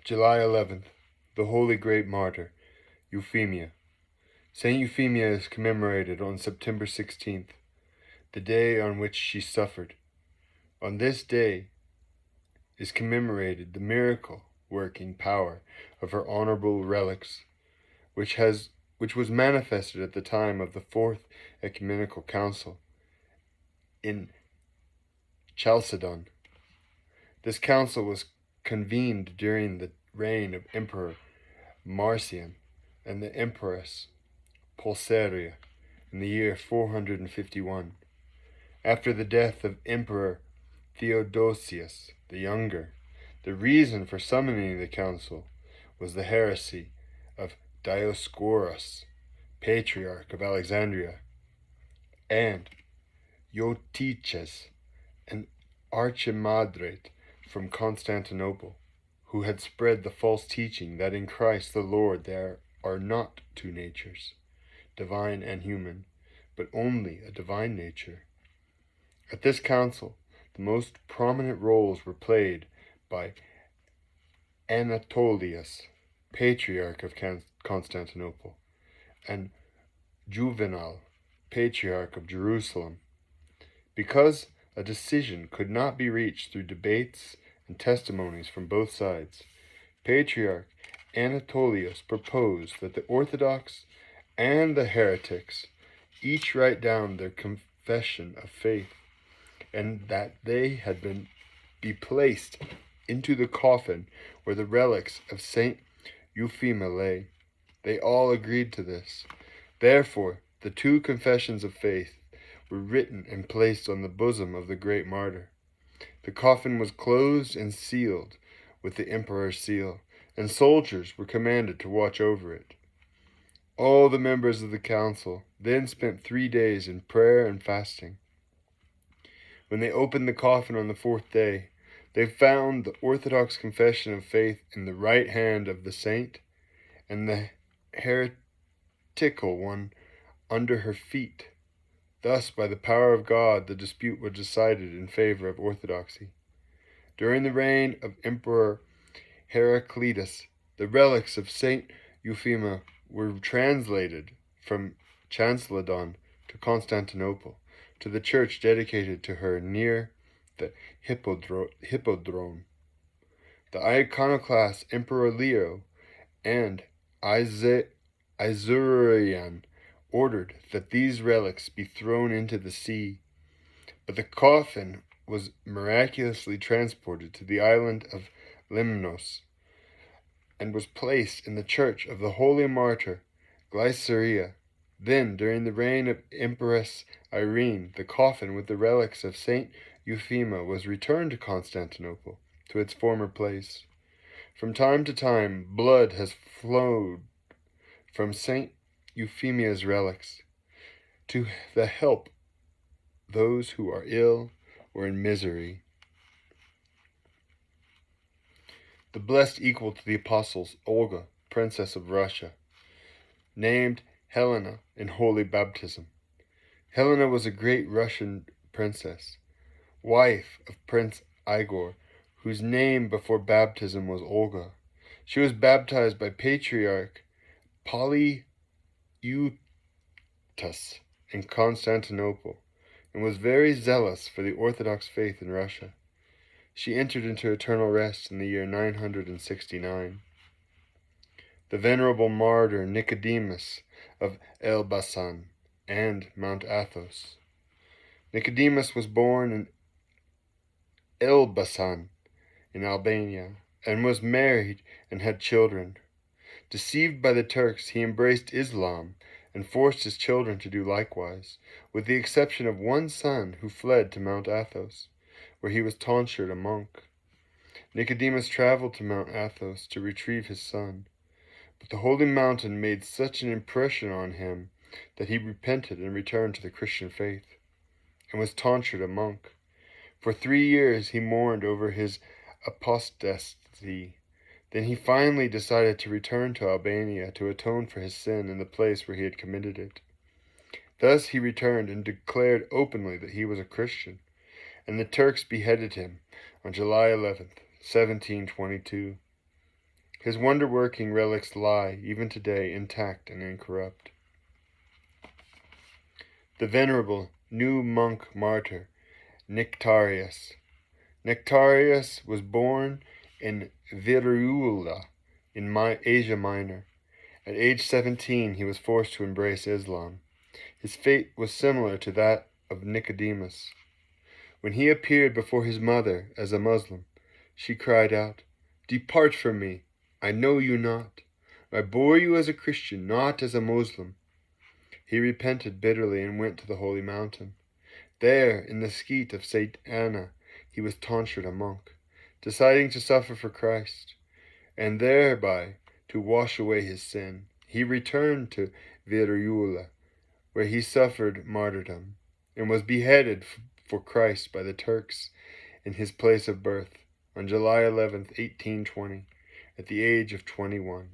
July 11th, the Holy Great Martyr, Euphemia. Saint Euphemia is commemorated on September 16th, the day on which she suffered. On this day is commemorated the miracle-working power of her honorable relics, which was manifested at the time of the Fourth Ecumenical Council in Chalcedon. This council was convened during the reign of Emperor Marcian and the Empress Pulcheria in the year 451. After the death of Emperor Theodosius the Younger, the reason for summoning the council was the heresy of Dioscorus, Patriarch of Alexandria, and Eutyches, an archimandrite from Constantinople, who had spread the false teaching that in Christ the Lord there are not two natures, divine and human, but only a divine nature. At this council, the most prominent roles were played by Anatolius, Patriarch of Constantinople, and Juvenal, Patriarch of Jerusalem. Because a decision could not be reached through debates and testimonies from both sides, Patriarch Anatolius proposed that the Orthodox and the heretics each write down their confession of faith, and that they had be placed into the coffin where the relics of Saint Euphemia lay. They all agreed to this. Therefore, the two confessions of faith were written and placed on the bosom of the great martyr. The coffin was closed and sealed with the emperor's seal, and soldiers were commanded to watch over it. All the members of the council then spent 3 days in prayer and fasting. When they opened the coffin on the 4th day, they found the Orthodox confession of faith in the right hand of the saint, and the heretical one under her feet. Thus, by the power of God, the dispute was decided in favor of orthodoxy. During the reign of Emperor Heraclius, the relics of Saint Euphemia were translated from Chalcedon to Constantinople, to the church dedicated to her near the Hippodrome. The iconoclast Emperor Leo and Isurian ordered that these relics be thrown into the sea, but the coffin was miraculously transported to the island of Lemnos and was placed in the church of the holy martyr Glyceria. Then, during the reign of Empress Irene, the coffin with the relics of Saint Euphemia was returned to Constantinople, to its former place. From time to time, blood has flowed from Saint Euphemia's relics to the help those who are ill or in misery. The blessed equal to the apostles, Olga, Princess of Russia, named Helena in holy baptism. Helena was a great Russian princess, wife of Prince Igor, whose name before baptism was Olga. She was baptized by Patriarch Polyeuctus in Constantinople, and was very zealous for the Orthodox faith in Russia. She entered into eternal rest in the year 969. The venerable martyr Nikόdēmos of Elbasan and Mount Athos. Nikόdēmos was born in Elbasan in Albania, and was married and had children. Deceived by the Turks, he embraced Islam and forced his children to do likewise, with the exception of one son who fled to Mount Athos, where he was tonsured a monk. Nikόdēmos traveled to Mount Athos to retrieve his son, but the holy mountain made such an impression on him that he repented and returned to the Christian faith, and was tonsured a monk. For 3 years he mourned over his apostasy. Then he finally decided to return to Albania to atone for his sin in the place where he had committed it. Thus he returned and declared openly that he was a Christian, and the Turks beheaded him on July 11th, 1722. His wonder-working relics lie, even today, intact and incorrupt. The venerable new monk martyr, Nectarius. Nectarius was born in Virula, in Asia Minor. At age 17, he was forced to embrace Islam. His fate was similar to that of Nikodemus. When he appeared before his mother as a Muslim, she cried out, "Depart from me, I know you not. I bore you as a Christian, not as a Muslim." He repented bitterly and went to the holy mountain. There, in the skeet of St. Anna, he was tonsured a monk, deciding to suffer for Christ, and thereby to wash away his sin. He returned to Virula, where he suffered martyrdom, and was beheaded for Christ by the Turks in his place of birth on July 11th, 1820, at the age of 21.